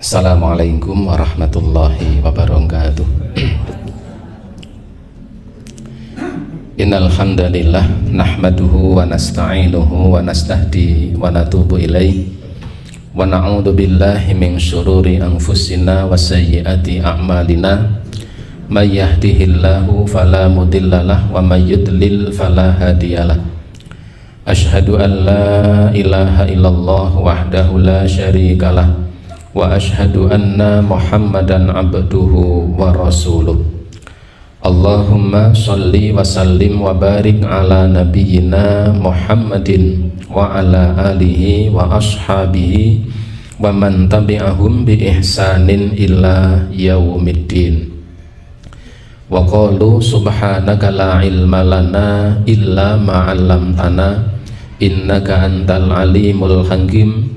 Assalamualaikum warahmatullahi wabarakatuh. Innal hamdalillah nahmaduhu wa nasta'inuhu wa nastahdi wa natubu ilaih wa na'udzu billahi min syururi anfusina wa sayyiati a'malina may yahdihillahu fala mudhillalah wa may yudlil fala hadiyalah. Asyhadu an la ilaha illallah wahdahu la syarikalah wa asyhadu anna Muhammadan abduhu wa rasuluh. Allahumma sholli wa sallim wa barik ala nabiyyina Muhammadin wa ala alihi wa ashabihi wa man tabi'ahum bi ihsanin ila yaumiddin. Wa qalu subhanaka la ilma lana illa ma 'allamtana innaka antal alimul hakim.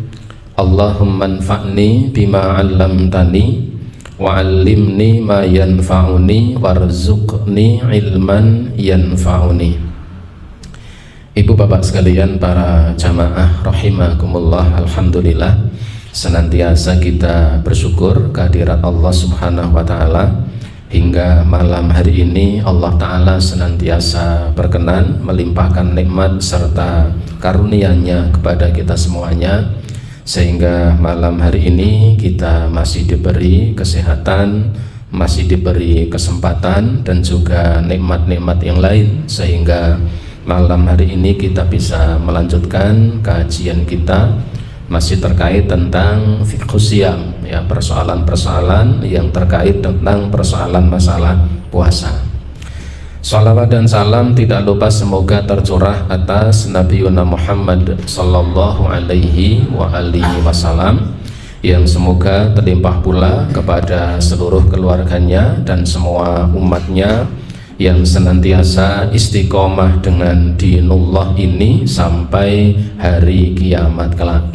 Allahumma anfa'ni bima 'allamtani wa 'allimni ma yanfa'uni warzuqni ilman yanfa'uni. Ibu bapak sekalian, para jamaah rahimakumullah, alhamdulillah senantiasa kita bersyukur kehadirat Allah Subhanahu wa taala. Hingga malam hari ini Allah Ta'ala senantiasa berkenan melimpahkan nikmat serta karunia-Nya kepada kita semuanya, sehingga malam hari ini kita masih diberi kesehatan, masih diberi kesempatan dan juga nikmat-nikmat yang lain, sehingga malam hari ini kita bisa melanjutkan kajian kita masih terkait tentang fiqhus siyam, ya, persoalan-persoalan yang terkait tentang persoalan masalah puasa. Salawat dan salam tidak lupa semoga tercurah atas Nabi Muhammad sallallahu alaihi wa alihi wasallam, yang semoga terlimpah pula kepada seluruh keluarganya dan semua umatnya yang senantiasa istiqomah dengan dinullah ini sampai hari kiamat kelak.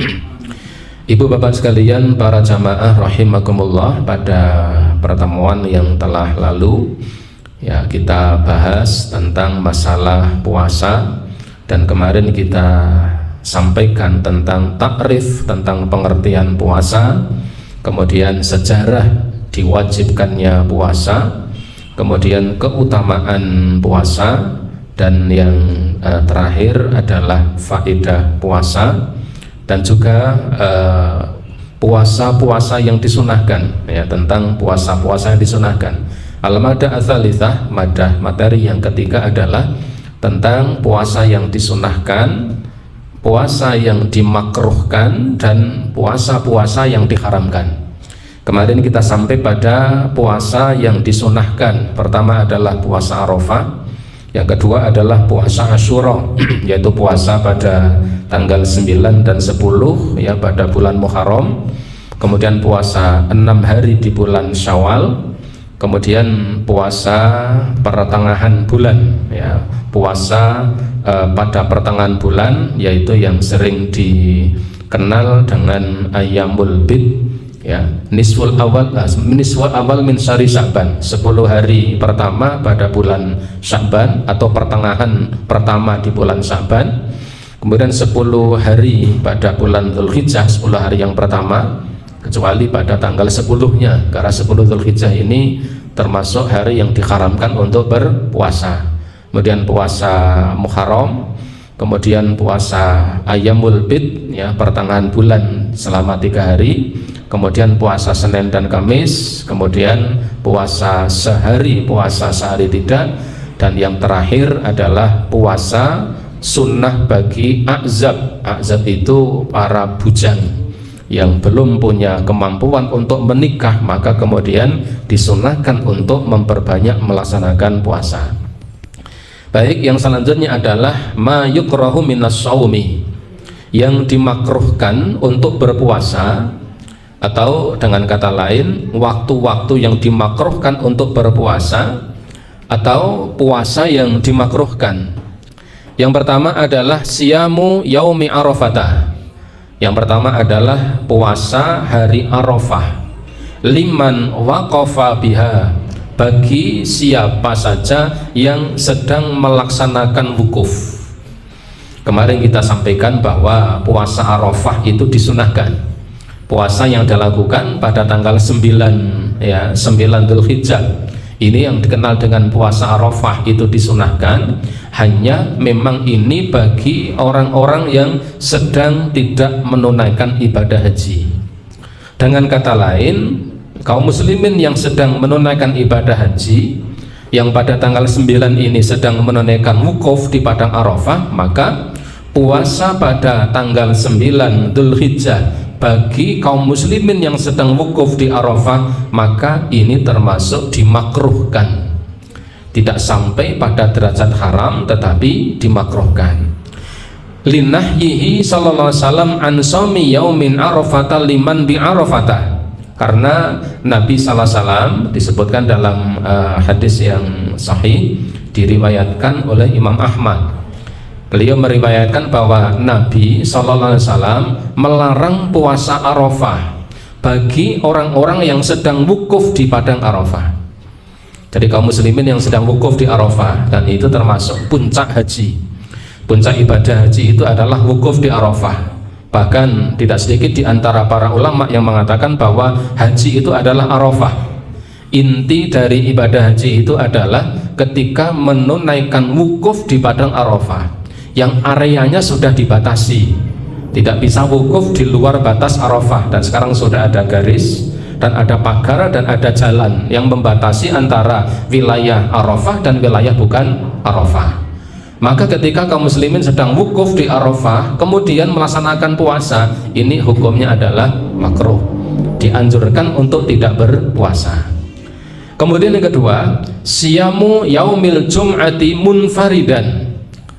Ibu bapak sekalian, para jamaah rahimakumullah, pada pertemuan yang telah lalu ya kita bahas tentang masalah puasa, dan kemarin kita sampaikan tentang takrif, tentang pengertian puasa, kemudian sejarah diwajibkannya puasa, kemudian keutamaan puasa, dan yang terakhir adalah faedah puasa, dan juga puasa-puasa yang disunahkan, ya, tentang puasa-puasa yang disunahkan. Al-madah ats-tsalitsah, madah materi yang ketiga adalah tentang puasa yang disunahkan, puasa yang dimakruhkan, dan puasa-puasa yang diharamkan. Kemarin kita sampai pada puasa yang disunahkan. Pertama adalah puasa Arafah, yang kedua adalah puasa Asyura, yaitu puasa pada tanggal 9 dan 10 ya pada bulan Muharram. Kemudian puasa 6 hari di bulan Syawal. Kemudian puasa pertengahan bulan, ya, puasa pada pertengahan bulan, yaitu yang sering dikenal dengan Ayyamul Bid, ya, nisful awal min syahri Sya'ban, 10 hari pertama pada bulan Sya'ban atau pertengahan pertama di bulan Sya'ban. Kemudian 10 hari pada bulan Dzulhijjah, 10 hari yang pertama, kecuali pada tanggal 10-nya, karena 10 Dzulhijjah ini termasuk hari yang diharamkan untuk berpuasa. Kemudian puasa Muharram, kemudian puasa Ayyamul Bid, ya, pertengahan bulan selama 3 hari, kemudian puasa Senin dan Kamis, kemudian puasa sehari, puasa sehari tidak, dan yang terakhir adalah puasa sunnah bagi a'zab. A'zab itu para bujang yang belum punya kemampuan untuk menikah, maka kemudian disunahkan untuk memperbanyak melaksanakan puasa. Baik, yang selanjutnya adalah ma yukrahu minas shaumi, yang dimakruhkan untuk berpuasa, atau dengan kata lain waktu-waktu yang dimakruhkan untuk berpuasa atau puasa yang dimakruhkan. Yang pertama adalah siyamu yaumi arafata. Yang pertama adalah puasa hari Arafah. Liman waqafa biha, bagi siapa saja yang sedang melaksanakan wukuf. Kemarin kita sampaikan bahwa puasa Arafah itu disunahkan. puasa yang dilakukan pada tanggal 9 ya, 9 Dzulhijjah. Ini yang dikenal dengan puasa Arafah itu disunahkan, hanya memang ini bagi orang-orang yang sedang tidak menunaikan ibadah haji. Dengan kata lain, kaum muslimin yang sedang menunaikan ibadah haji, yang pada tanggal 9 ini sedang menunaikan wukuf di padang Arafah, maka puasa pada tanggal 9 Dzulhijjah bagi kaum muslimin yang sedang wukuf di Arafah, maka ini termasuk dimakruhkan. Tidak sampai pada derajat haram, tetapi dimakruhkan. Linahyihi sallallahu alaihi wasallam an shaumi yaumin arafata liman bi arafata. Karena Nabi sallallahu alaihi wasallam disebutkan dalam hadis yang sahih, diriwayatkan oleh Imam Ahmad. Beliau meriwayatkan bahwa Nabi sallallahu alaihi wasallam melarang puasa Arafah bagi orang-orang yang sedang wukuf di padang Arafah. Jadi kaum muslimin yang sedang wukuf di Arafah, dan itu termasuk puncak haji. Puncak ibadah haji itu adalah wukuf di Arafah. Bahkan tidak sedikit di antara para ulama yang mengatakan bahwa haji itu adalah Arafah. Inti dari ibadah haji itu adalah ketika menunaikan wukuf di padang Arafah, yang areanya sudah dibatasi, tidak bisa wukuf di luar batas Arafah. Dan sekarang sudah ada garis dan ada pagar dan ada jalan yang membatasi antara wilayah Arafah dan wilayah bukan Arafah. Maka ketika kaum muslimin sedang wukuf di Arafah kemudian melaksanakan puasa, ini hukumnya adalah makruh, dianjurkan untuk tidak berpuasa. Kemudian yang kedua, siyamu yaumil jum'ati munfaridan.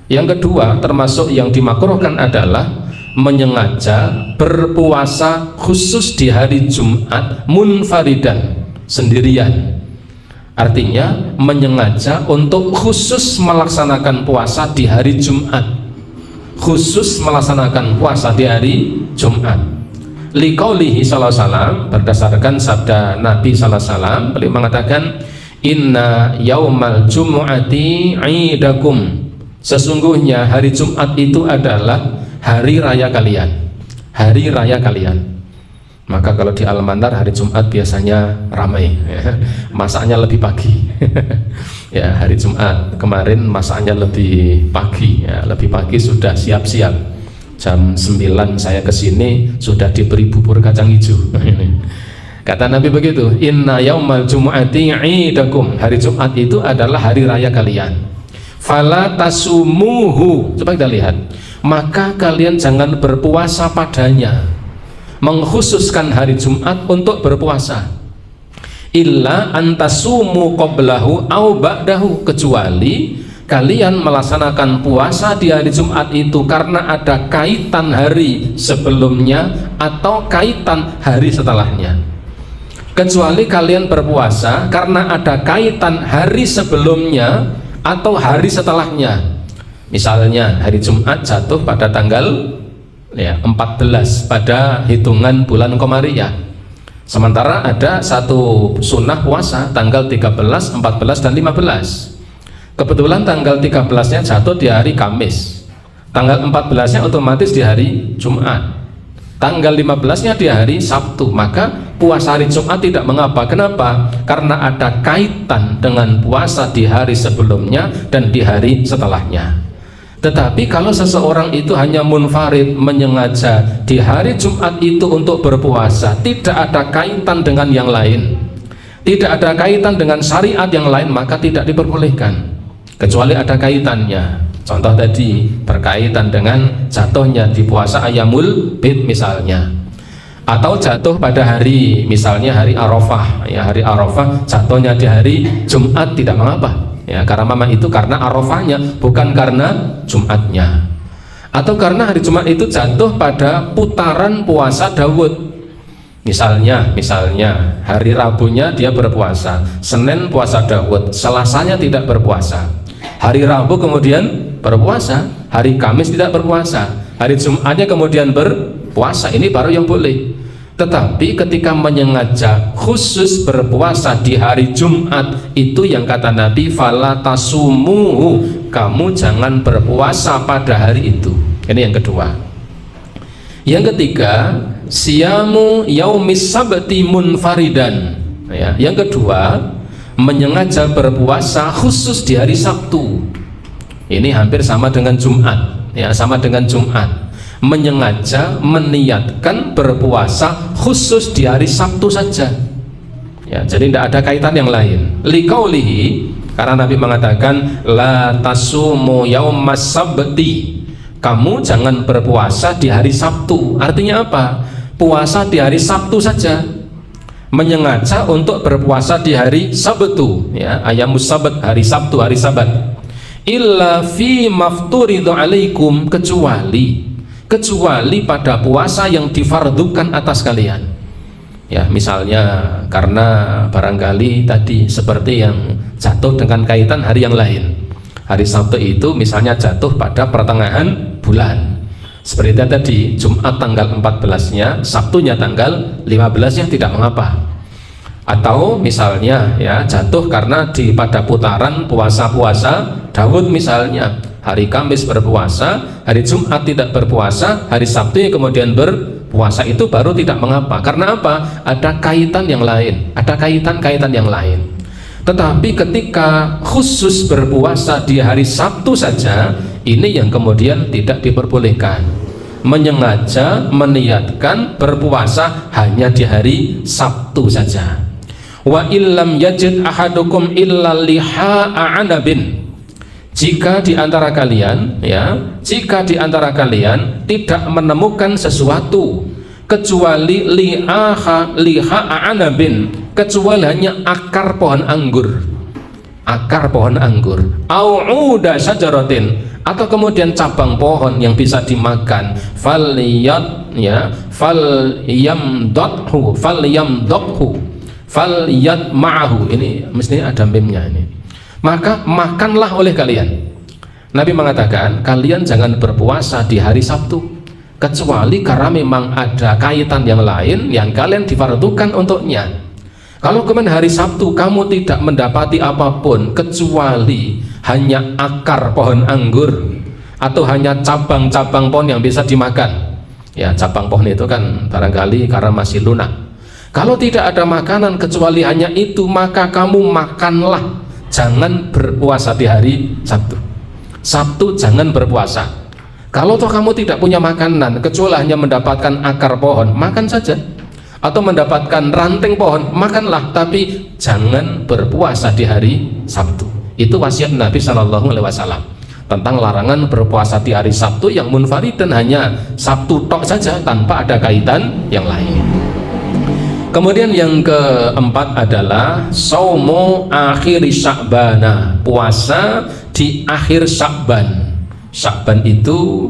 Yang kedua termasuk yang dimakruhkan adalah menyengaja berpuasa khusus di hari Jumat munfaridan, sendirian. Artinya menyengaja untuk khusus melaksanakan puasa di hari Jumat, khusus melaksanakan puasa di hari Jumat. Liqaulihi sallallahu alaihi wasallam, berdasarkan sabda Nabi sallallahu alaihi wasallam, beliau mengatakan, inna yaumal jumu'ati idakum. Sesungguhnya hari Jumat itu adalah hari raya kalian, hari raya kalian. Maka kalau di Al-Mantar hari Jumat biasanya ramai, ya. Masaknya lebih pagi. Ya, hari Jumat kemarin masaknya lebih pagi, ya, lebih pagi sudah siap-siap. Jam 9 saya kesini sudah diberi bubur kacang hijau. Kata Nabi begitu, inna yaumal jumu'ati idakum. Hari Jumat itu adalah hari raya kalian. Fala tasumuhu. Coba kita lihat. Maka kalian jangan berpuasa padanya. Mengkhususkan hari Jumat untuk berpuasa. Illa antasumu qablahu au ba'dahu, kecuali kalian melaksanakan puasa di hari Jumat itu karena ada kaitan hari sebelumnya atau kaitan hari setelahnya. Kecuali kalian berpuasa karena ada kaitan hari sebelumnya atau hari setelahnya. Misalnya hari Jumat jatuh pada tanggal 14 pada hitungan bulan Komariah, sementara ada satu sunnah puasa tanggal 13, 14 dan 15. Kebetulan tanggal 13-nya jatuh di hari Kamis, tanggal 14-nya otomatis di hari Jumat, tanggal 15-nya di hari Sabtu. Maka puasa hari Jumat tidak mengapa. Kenapa? Karena ada kaitan dengan puasa di hari sebelumnya dan di hari setelahnya. Tetapi kalau seseorang itu hanya munfarid, menyengaja di hari Jumat itu untuk berpuasa, tidak ada kaitan dengan yang lain, tidak ada kaitan dengan syariat yang lain, maka tidak diperbolehkan, kecuali ada kaitannya. Contoh tadi berkaitan dengan jatuhnya di puasa Ayyamul Bid misalnya, atau jatuh pada hari misalnya hari Arafah, ya, hari Arafah jatuhnya di hari Jumat, tidak mengapa. Ya, karena memang itu karena Arafahnya, bukan karena Jumatnya. Atau karena hari Jumat itu jatuh pada putaran puasa Daud. Misalnya hari Rabunya dia berpuasa, Senin puasa Daud, Selasanya tidak berpuasa. Hari Rabu kemudian berpuasa, hari Kamis tidak berpuasa, hari Jumatnya kemudian berpuasa. Ini baru yang boleh. Tetapi ketika menyengaja khusus berpuasa di hari Jumat, itu yang kata Nabi, fala tasumuhu, kamu jangan berpuasa pada hari itu. Ini yang kedua. Yang ketiga, siyamu yaumis sabti munfaridan. Ya, yang kedua, menyengaja berpuasa khusus di hari Sabtu. Ini hampir sama dengan Jumat, ya, sama dengan Jumat. Menyengaja meniatkan berpuasa khusus di hari Sabtu saja. Ya, jadi tidak ada kaitan yang lain. Liqaulihi, karena Nabi mengatakan la tasumu yaumas sabti, kamu jangan berpuasa di hari Sabtu. Artinya apa? Puasa di hari Sabtu saja. Menyengaja untuk berpuasa di hari Sabtu, ya, ayamus sabat, hari Sabtu, hari Sabat. Illa fi mafturidu alaikum, kecuali pada puasa yang difardukan atas kalian. Ya, misalnya karena barangkali tadi seperti yang jatuh dengan kaitan hari yang lain. Hari Sabtu itu misalnya jatuh pada pertengahan bulan. Seperti tadi, Jumat tanggal 14-nya, Sabtunya tanggal 15-nya tidak mengapa. Atau misalnya ya jatuh karena pada putaran puasa-puasa Daud misalnya, hari Kamis berpuasa, hari Jumat tidak berpuasa, hari Sabtu kemudian berpuasa, itu baru tidak mengapa. Karena apa? Ada kaitan yang lain, ada kaitan-kaitan yang lain. Tetapi ketika khusus berpuasa di hari Sabtu saja, ini yang kemudian tidak diperbolehkan. Menyengaja meniatkan berpuasa hanya di hari Sabtu saja. Wa illam yajid ahadukum illa liha'a anabin, jika di antara kalian jika di antara kalian tidak menemukan sesuatu kecuali liha'a anabin, kecuali hanya akar pohon anggur, au uda syajaratin, atau kemudian cabang pohon yang bisa dimakan, falyat ma'ahu, ini mestinya ada mimnya ini, maka makanlah oleh kalian. Nabi mengatakan kalian jangan berpuasa di hari Sabtu kecuali karena memang ada kaitan yang lain yang kalian difardukan untuknya. Kalau kemudian hari Sabtu kamu tidak mendapati apapun kecuali hanya akar pohon anggur atau hanya cabang-cabang pohon yang bisa dimakan, ya cabang pohon itu kan barangkali karena masih lunak. Kalau tidak ada makanan kecuali hanya itu, maka kamu makanlah, jangan berpuasa di hari Sabtu. Sabtu jangan berpuasa. Kalau toh kamu tidak punya makanan kecuali hanya mendapatkan akar pohon, makan saja. Atau mendapatkan ranting pohon, makanlah, tapi jangan berpuasa di hari Sabtu. Itu wasiat Nabi SAW tentang larangan berpuasa di hari Sabtu yang munfaridan, hanya Sabtu tok saja tanpa ada kaitan yang lain. Kemudian yang keempat adalah saumu akhir Sya'bana, puasa di akhir Sya'ban. Sya'ban itu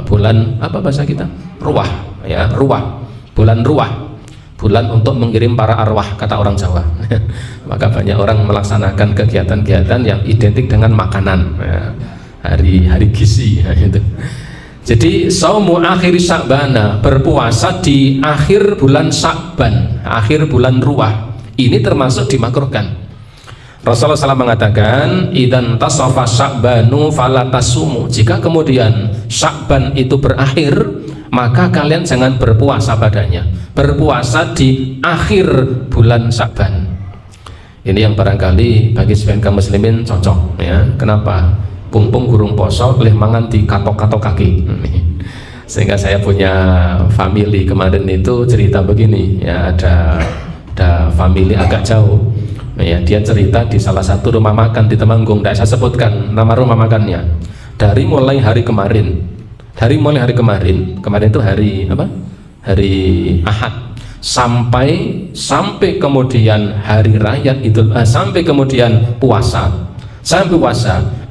bulan apa bahasa kita? Ruah, ya, ruah. Bulan ruah. Bulan untuk mengirim para arwah, kata orang Jawa. Maka banyak orang melaksanakan kegiatan-kegiatan yang identik dengan makanan, ya, hari gizi, ya, itu. Jadi saumu akhir Sya'bana, berpuasa di akhir bulan Sya'ban, akhir bulan ruah, ini termasuk dimakruhkan. Rasulullah SAW mengatakan idan tasafa Sya'banu falatasumu, jika kemudian Sya'ban itu berakhir, maka kalian jangan berpuasa padanya, berpuasa di akhir bulan Sya'ban. Ini yang barangkali bagi sebagian kaum muslimin cocok, ya. Kenapa? Pungpung gurung poso leh mangan di katok-katok kaki. Sehingga saya punya family kemarin itu cerita begini, ya, ada family agak jauh, ya, dia cerita di salah satu rumah makan di Temanggung, tidak saya sebutkan nama rumah makannya. Dari mulai hari kemarin itu hari apa? Hari Ahad sampai kemudian hari raya itu, sampai kemudian puasa,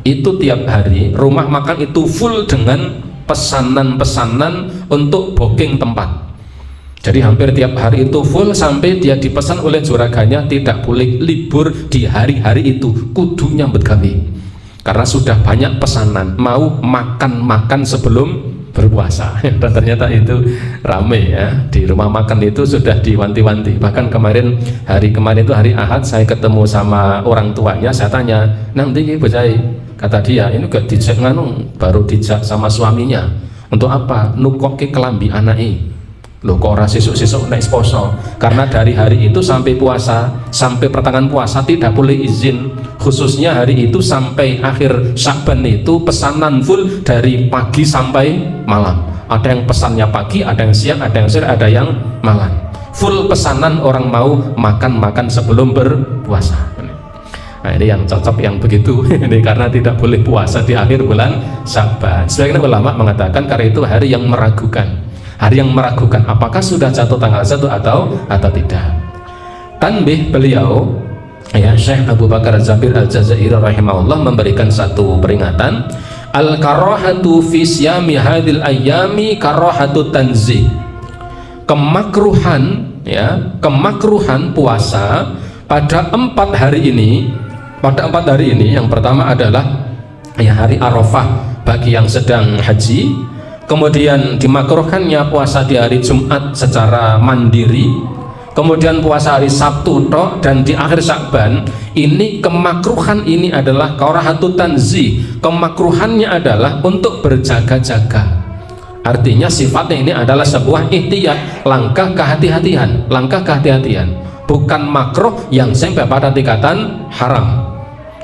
itu tiap hari rumah makan itu full dengan pesanan-pesanan untuk booking tempat. Jadi hampir tiap hari itu full, sampai dia dipesan oleh juraganya tidak boleh libur di hari-hari itu, kudu nyambut gawe, karena sudah banyak pesanan mau makan sebelum berpuasa. Dan ternyata itu rame, ya, di rumah makan itu sudah diwanti-wanti. Bahkan hari kemarin itu hari Ahad, saya ketemu sama orang tuanya, saya tanya, nanti bocai, kata dia, ini gak dijak baru dijak sama suaminya untuk apa? Nukoki kelambi anaknya. Loh kok ora sesuk-sesuk nek poso? Karena dari hari itu sampai puasa, sampai pertengahan puasa tidak boleh izin. Khususnya hari itu sampai akhir Sya'ban itu pesanan full dari pagi sampai malam. Ada yang pesannya pagi, ada yang siang, ada yang sore, ada yang malam. Full pesanan orang mau makan-makan sebelum berpuasa. Nah ini yang cocok yang begitu. Ini karena tidak boleh puasa di akhir bulan Sya'ban. Sebagian ulama mengatakan karena itu hari yang meragukan. Hari yang meragukan apakah sudah jatuh tanggal 1 atau tidak. Tanbih beliau ya Syekh Abu Bakar Jabir Al-Jazairi rahimahullah memberikan satu peringatan, al-karahatu fi siyami hadil ayyami karahatu tanzih. Kemakruhan ya, kemakruhan puasa pada 4 hari ini. Pada 4 hari ini yang pertama adalah ya hari Arafah bagi yang sedang haji. Kemudian dimakruhkannya puasa di hari Jumat secara mandiri, kemudian puasa hari Sabtu tok, dan di akhir Sya'ban. Ini kemakruhan ini adalah karahatut tanzih. Kemakruhannya adalah untuk berjaga-jaga. Artinya sifatnya ini adalah sebuah ihtiyat, langkah kehati-hatian, bukan makruh yang sampai pada tingkatan haram.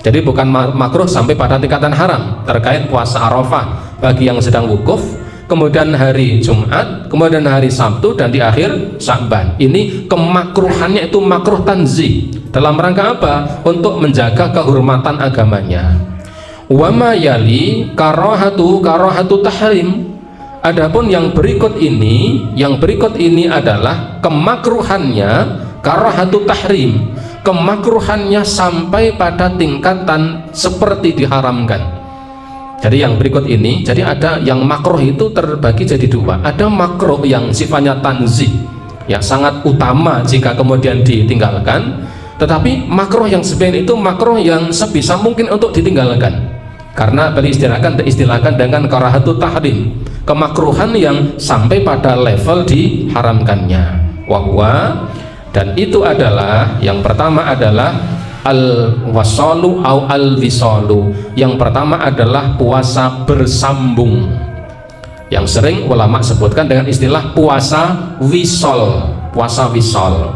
Jadi bukan makruh sampai pada tingkatan haram terkait puasa Arafah bagi yang sedang wukuf, kemudian hari Jumat, kemudian hari Sabtu, dan di akhir Sya'ban. Ini kemakruhannya itu makruh tanzih. Dalam rangka apa? Untuk menjaga kehormatan agamanya. Wa ma yali karahatu tahrim. Adapun yang berikut ini adalah kemakruhannya karahatu tahrim. Kemakruhannya sampai pada tingkatan seperti diharamkan. Jadi yang berikut ini, jadi ada yang makruh itu terbagi jadi 2. Ada makruh yang sifatnya tanzih, yang sangat utama jika kemudian ditinggalkan. Tetapi makruh yang sebenarnya itu makruh yang sebisa mungkin untuk ditinggalkan. Karena beli istilahkan dengan karahatut tahrim, kemakruhan yang sampai pada level diharamkannya. Wahwa, dan itu adalah yang pertama adalah al-wasalu au al-wisalu. Yang pertama adalah puasa bersambung, yang sering ulama sebutkan dengan istilah puasa wisol. Puasa wisol.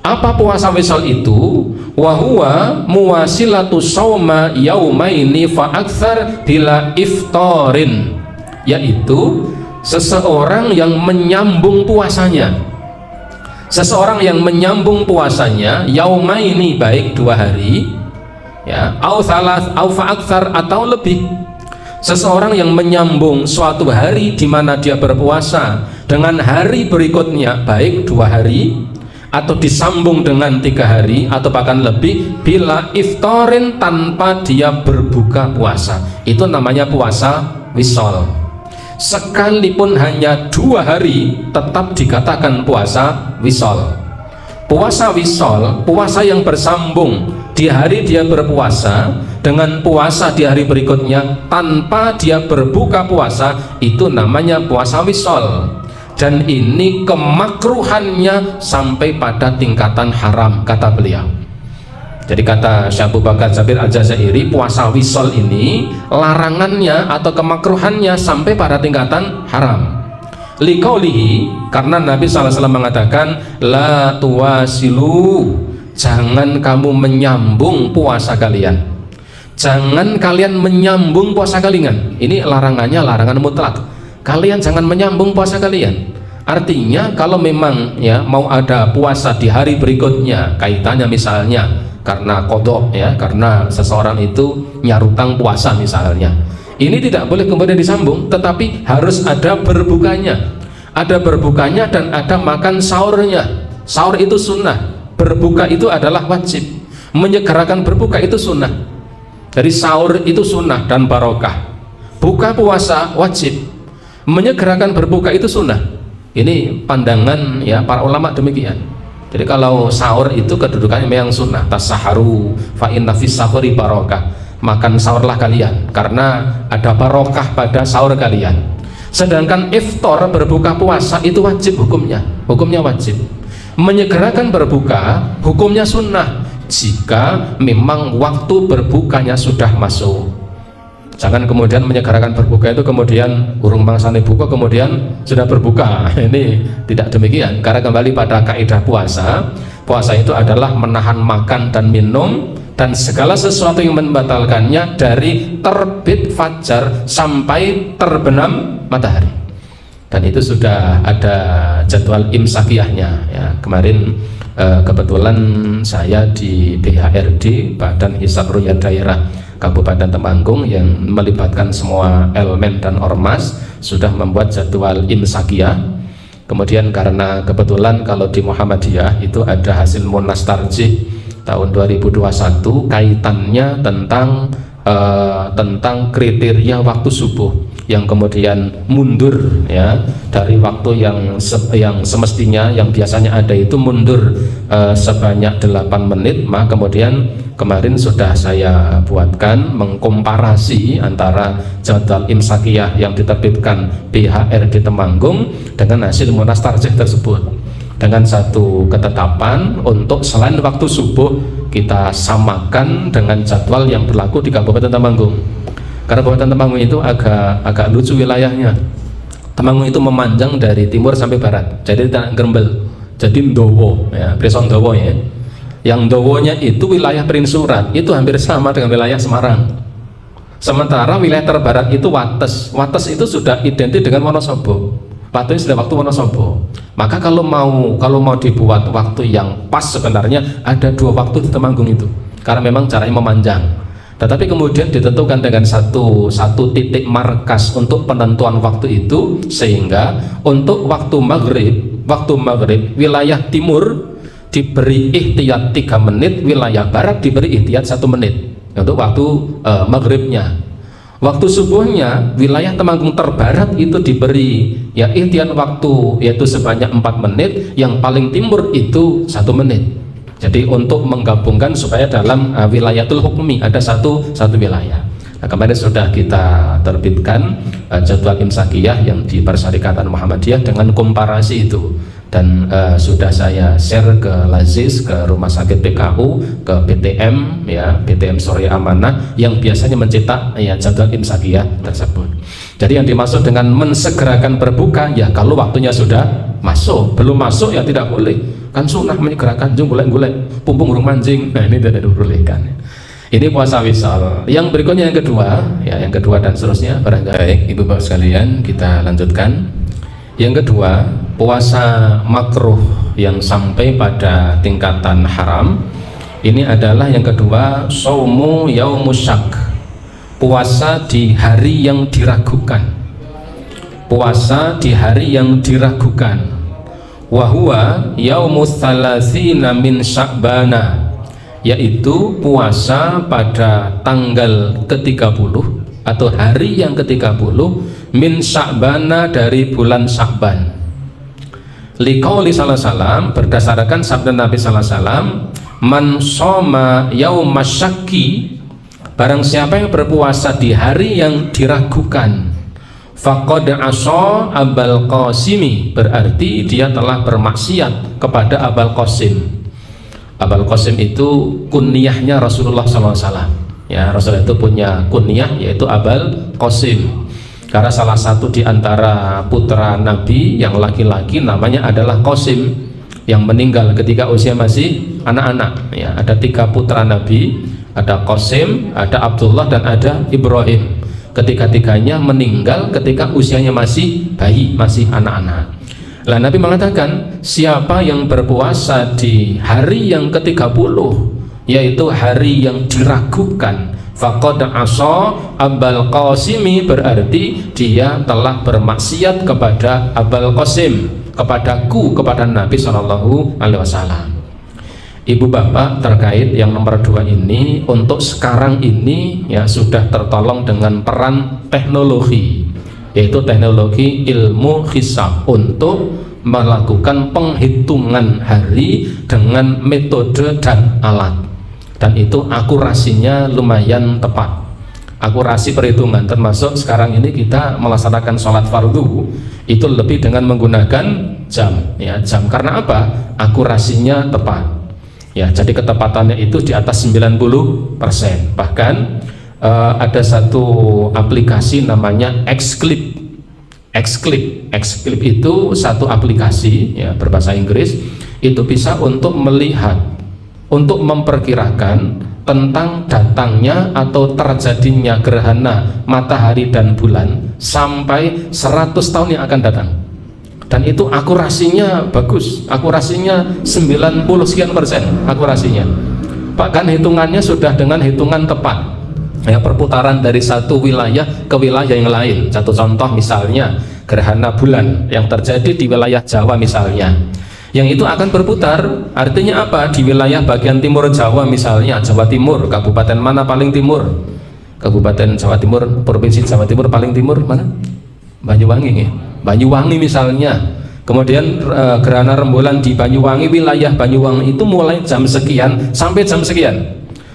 Apa puasa wisol itu? Wahuwa muwasilatu sauma yaumaini fa aktsar bila iftarin, yaitu seseorang yang menyambung puasanya. Seseorang yang menyambung puasanya yaumaini, baik 2 hari ya, au thalath au fa'aktsar, atau lebih. Seseorang yang menyambung suatu hari di mana dia berpuasa dengan hari berikutnya, baik 2 hari atau disambung dengan 3 hari atau bahkan lebih, bila iftarin, tanpa dia berbuka puasa. Itu namanya puasa wisol. Sekalipun hanya 2 hari tetap dikatakan puasa wisol. Puasa wisol, puasa yang bersambung. Di hari dia berpuasa dengan puasa di hari berikutnya tanpa dia berbuka puasa, itu namanya puasa wisol. Dan ini kemakruhannya sampai pada tingkatan haram, kata beliau. Jadi kata Syekh Abu Bakar Jabir Al-Jazairi, puasa wisol ini larangannya atau kemakruhannya sampai pada tingkatan haram. Liqaulihi, karena Nabi SAW mengatakan la tuwasilu, jangan kamu menyambung puasa kalian. Jangan kalian menyambung puasa kalian. Ini larangannya larangan mutlak. Kalian jangan menyambung puasa kalian. Artinya kalau memang ya mau ada puasa di hari berikutnya, kaitannya misalnya karena kodok ya, karena seseorang itu nyarutang puasa misalnya, ini tidak boleh kemudian disambung, tetapi harus ada berbukanya. Ada berbukanya dan ada makan sahurnya. Sahur itu sunnah, berbuka itu adalah wajib. Menyegerakan berbuka itu sunnah. Jadi sahur itu sunnah dan barokah. Buka puasa wajib. Menyegerakan berbuka itu sunnah. Ini pandangan ya para ulama demikian. Jadi kalau sahur itu kedudukannya memang sunnah. Tasaharu fa inna fis sahuri barokah. Makan sahurlah kalian karena ada barokah pada sahur kalian. Sedangkan iftar, berbuka puasa, itu wajib hukumnya. Hukumnya wajib. Menyegerakan berbuka hukumnya sunnah jika memang waktu berbukanya sudah masuk. Jangan kemudian menyegerakan berbuka itu kemudian urung mangsane buka kemudian sudah berbuka. Ini tidak demikian, karena kembali pada kaidah puasa. Puasa itu adalah menahan makan dan minum dan segala sesuatu yang membatalkannya dari terbit fajar sampai terbenam matahari. Dan itu sudah ada jadwal imsakiyahnya ya. Kemarin kebetulan saya di BHRD, Badan Hisab Rukyat Daerah Kabupaten Temanggung, yang melibatkan semua elemen dan ormas, sudah membuat jadwal imsakiyah. Kemudian karena kebetulan kalau di Muhammadiyah itu ada hasil Munas Tarjih tahun 2021 kaitannya tentang kriteria waktu subuh yang kemudian mundur ya dari waktu yang semestinya, yang biasanya ada itu mundur sebanyak 8 menit. Maka kemudian kemarin sudah saya buatkan mengkomparasi antara jadwal imsakiyah yang diterbitkan BHR di Temanggung dengan hasil Munas Tarjih tersebut, dengan satu ketetapan untuk selain waktu subuh kita samakan dengan jadwal yang berlaku di Kabupaten Temanggung. Karena Kabupaten Temanggung itu agak lucu wilayahnya. Temanggung itu memanjang dari timur sampai barat, jadi tidak gerembel, jadi ndowo ya, Preson Ndowo ya. Yang ndowonya itu wilayah Prinsurat itu hampir sama dengan wilayah Semarang. Sementara wilayah terbarat itu Wates. Wates itu sudah identik dengan Wonosobo. Waktunya sudah waktu Wonosobo. Maka kalau mau dibuat waktu yang pas, sebenarnya ada 2 waktu di Temanggung itu, karena memang caranya memanjang. Tetapi kemudian ditentukan dengan satu titik markas untuk penentuan waktu itu, sehingga untuk waktu maghrib wilayah timur diberi ihtiyat 3 menit, wilayah barat diberi ihtiyat 1 menit untuk waktu maghribnya. Waktu subuhnya wilayah Temanggung terbarat itu diberi ya ihtiyat waktu yaitu sebanyak 4 menit, yang paling timur itu 1 menit. Jadi untuk menggabungkan supaya dalam wilayatul hukmi ada satu wilayah. Nah, kemarin sudah kita terbitkan jadwal imsakiyah yang di Persyarikatan Muhammadiyah dengan komparasi itu, dan sudah saya share ke Lazis, ke Rumah Sakit PKU, ke BTM ya, BTM Surya Amanah yang biasanya mencetak ya jadwal imsakiyah tersebut. Jadi yang dimaksud dengan mensegerakan berbuka ya kalau waktunya sudah masuk, belum masuk ya tidak boleh. Kan sunnah menyegerakan jung golek-golek pumpung urung mancing. Nah, ini tidak diperbolehkan. Ini puasa wisal. Yang berikutnya yang kedua dan seterusnya. Baik, Ibu Bapak sekalian, kita lanjutkan. Yang kedua, puasa makruh yang sampai pada tingkatan haram. Ini adalah yang kedua, shaumu yaumus syak. Puasa di hari yang diragukan. Puasa di hari yang diragukan. Wahuwa yaumus salasina min sya'bana, yaitu puasa pada tanggal ke-30 atau hari yang ke-30 min sya'bana dari bulan Sya'ban. Liqauli sallallahu alaihi wasallam, berdasarkan sabda Nabi sallallahu alaihi wasallam, man shoma yaumas syakki, barang siapa yang berpuasa di hari yang diragukan, faqad asa Abul Qasimi, berarti dia telah bermaksiat kepada Abul Qasim. Abul Qasim itu kunyahnya Rasulullah SAW ya, Rasulullah itu punya kunyah yaitu Abul Qasim, karena salah satu di antara putra Nabi yang laki-laki namanya adalah Qasim, yang meninggal ketika usia masih anak-anak ya. Ada 3 putra Nabi, ada Qasim, ada Abdullah dan ada Ibrahim. Ketiga-tiganya meninggal ketika usianya masih bayi, masih anak-anak. Lah Nabi mengatakan, siapa yang berpuasa di hari yang ke-30, yaitu hari yang diragukan, faqad asa Abul Qasimi, berarti dia telah bermaksiat kepada Abul Qasim, kepadaku, kepada Nabi Shallallahu Alaihi Wasallam. Ibu bapak, terkait yang nomor 2 ini, untuk sekarang ini ya sudah tertolong dengan peran teknologi, yaitu teknologi ilmu hisab untuk melakukan penghitungan hari dengan metode dan alat, dan itu akurasinya lumayan tepat. Akurasi perhitungan, termasuk sekarang ini kita melaksanakan sholat fardu itu lebih dengan menggunakan jam ya, jam. Karena apa? Akurasinya tepat ya, jadi ketepatannya itu di atas 90%. Bahkan ada satu aplikasi namanya Xclip. Xclip itu satu aplikasi ya, berbahasa Inggris, itu bisa untuk melihat, untuk memperkirakan tentang datangnya atau terjadinya gerhana matahari dan bulan sampai 100 tahun yang akan datang. Dan itu akurasinya bagus, akurasinya 90 sekian persen akurasinya. Bahkan hitungannya sudah dengan hitungan tepat ya, perputaran dari satu wilayah ke wilayah yang lain. Satu contoh misalnya gerhana bulan yang terjadi di wilayah Jawa misalnya, yang itu akan berputar, artinya apa? Di wilayah bagian timur Jawa misalnya, Jawa Timur, kabupaten mana paling timur? Kabupaten Jawa Timur, provinsi Jawa Timur paling timur mana? Banyuwangi ya? Banyuwangi misalnya. Kemudian gerhana rembulan di Banyuwangi, wilayah Banyuwangi itu mulai jam sekian sampai jam sekian,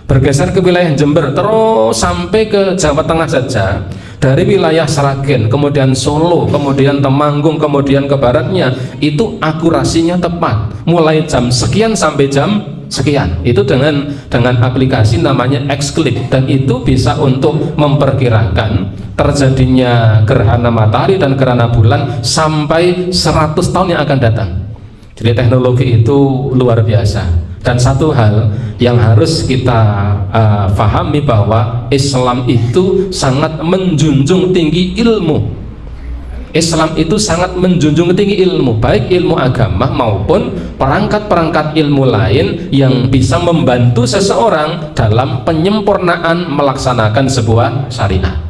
bergeser ke wilayah Jember, terus sampai ke Jawa Tengah saja. Dari wilayah Sragen, kemudian Solo, kemudian Temanggung, kemudian ke baratnya, itu akurasinya tepat, mulai jam sekian sampai jam sekian. Itu dengan aplikasi namanya Xclip, dan itu bisa untuk memperkirakan terjadinya gerhana matahari dan gerhana bulan sampai 100 tahun yang akan datang. Jadi teknologi itu luar biasa. Dan satu hal yang harus kita pahami bahwa Islam itu sangat menjunjung tinggi ilmu. Islam itu sangat menjunjung tinggi ilmu, baik ilmu agama maupun perangkat-perangkat ilmu lain yang bisa membantu seseorang dalam penyempurnaan melaksanakan sebuah syariat.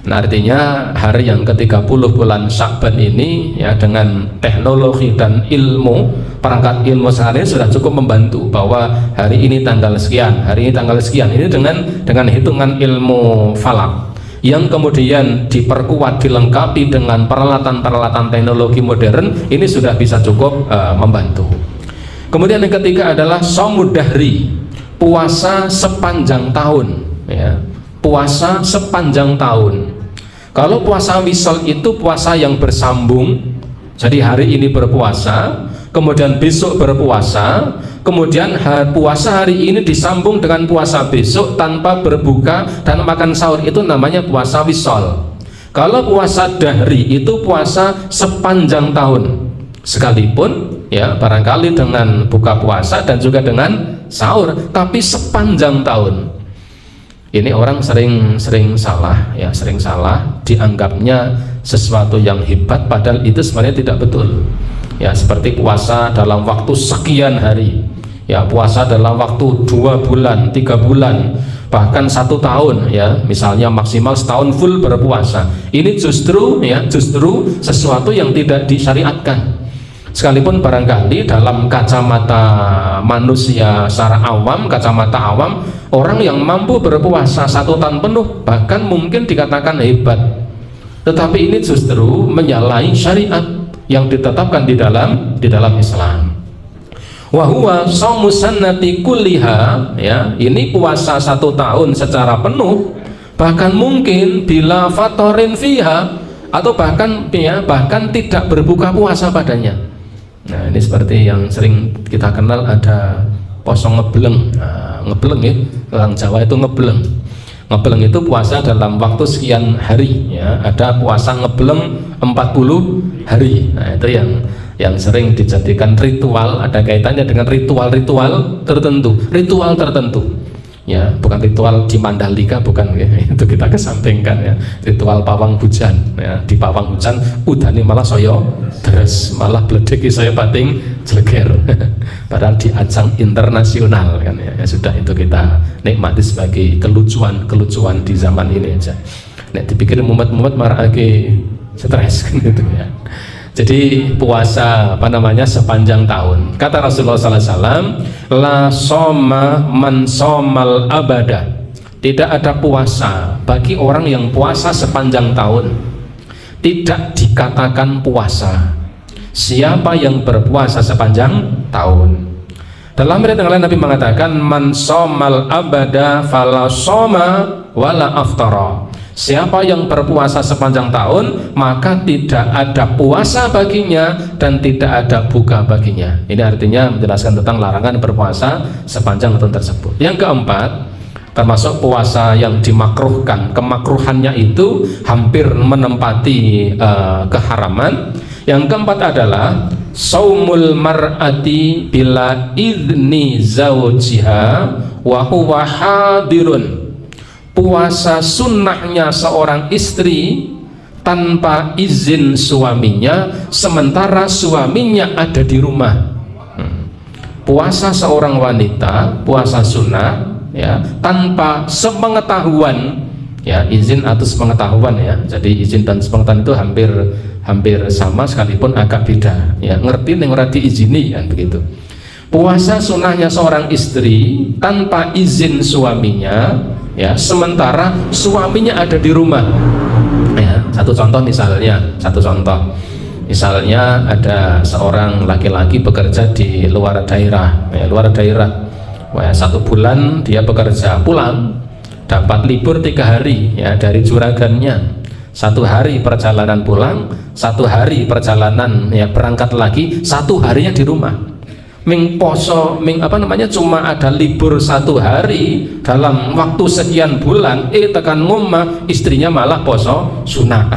Nah, artinya hari yang ke-30 bulan Sya'ban ini ya, dengan teknologi dan ilmu, perangkat ilmu sehari sudah cukup membantu bahwa hari ini tanggal sekian, hari ini tanggal sekian, ini dengan hitungan ilmu falak yang kemudian diperkuat, dilengkapi dengan peralatan-peralatan teknologi modern, ini sudah bisa cukup membantu. Kemudian yang ketiga adalah shaumud dahri, puasa sepanjang tahun ya, puasa sepanjang tahun. Kalau puasa wisal itu puasa yang bersambung, jadi hari ini berpuasa, kemudian besok berpuasa, kemudian puasa hari ini disambung dengan puasa besok tanpa berbuka dan makan sahur, itu namanya puasa wisal. Kalau puasa dahri itu puasa sepanjang tahun, sekalipun ya barangkali dengan buka puasa dan juga dengan sahur, tapi sepanjang tahun. Ini orang sering salah ya, sering salah, dianggapnya sesuatu yang hebat padahal itu sebenarnya tidak betul ya. Seperti puasa dalam waktu sekian hari ya, puasa dalam waktu 2 bulan, 3 bulan, bahkan 1 tahun ya, misalnya maksimal setahun full berpuasa. Ini justru sesuatu yang tidak disyariatkan. Sekalipun barangkali dalam kacamata manusia secara awam, kacamata awam, orang yang mampu berpuasa 1 tahun penuh bahkan mungkin dikatakan hebat, tetapi ini justru menyalahi syariat yang ditetapkan di dalam Islam. Wa huwa shaumu sannati kulliha ya, ini puasa 1 tahun secara penuh, bahkan mungkin bila fatorin fiha, atau bahkan tidak berbuka puasa padanya. Nah, ini seperti yang sering kita kenal, ada poso ngebleng. Nah, ngebleng ya, orang Jawa itu ngebleng. Ngebleng itu puasa dalam waktu sekian hari ya, ada puasa ngebleng 40 hari. Nah, itu yang sering dijadikan ritual, ada kaitannya dengan ritual tertentu ya, bukan ritual di Mandalika, bukan ya, itu kita kesampingkan ya. Ritual pawang hujan ya, di pawang hujan udane malah soyo terus, malah bledeki saya pating jleger padahal di ajang internasional kan ya. Ya sudah, itu kita nikmati sebagai kelucuan di zaman ini aja. Nek dipikir mumet-mumet marake stres kan gitu ya. Jadi puasa sepanjang tahun. Kata Rasulullah SAW, la soma man somal abada. Tidak ada puasa bagi orang yang puasa sepanjang tahun. Tidak dikatakan puasa siapa yang berpuasa sepanjang tahun. Dalam riwayat yang lain Nabi mengatakan, man somal abada fala soma wala aftara. Siapa yang berpuasa sepanjang tahun, maka tidak ada puasa baginya dan tidak ada buka baginya. Ini artinya menjelaskan tentang larangan berpuasa sepanjang tahun tersebut. Yang keempat, termasuk puasa yang dimakruhkan, kemakruhannya itu hampir menempati keharaman. Yang keempat adalah saumul mar'ati bila idni zawjiha wa huwa hadirun, puasa sunnahnya seorang istri tanpa izin suaminya sementara suaminya ada di rumah. Puasa seorang wanita, puasa sunnah ya, tanpa sepengetahuan ya, izin atau sepengetahuan ya. Jadi izin dan sepengetahuan itu hampir sama sekalipun agak beda ya. Ngerti ning ora diizini kan begitu. Puasa sunnahnya seorang istri tanpa izin suaminya ya, sementara suaminya ada di rumah ya. Satu contoh misalnya ada seorang laki-laki bekerja di luar daerah ya, Wah, 1 bulan dia bekerja, pulang dapat libur 3 hari ya dari juragannya. 1 hari perjalanan pulang, 1 hari perjalanan ya berangkat lagi, 1 harinya di rumah. Cuma ada libur 1 hari dalam waktu sekian bulan, tekan ngomah istrinya malah poso sunnah.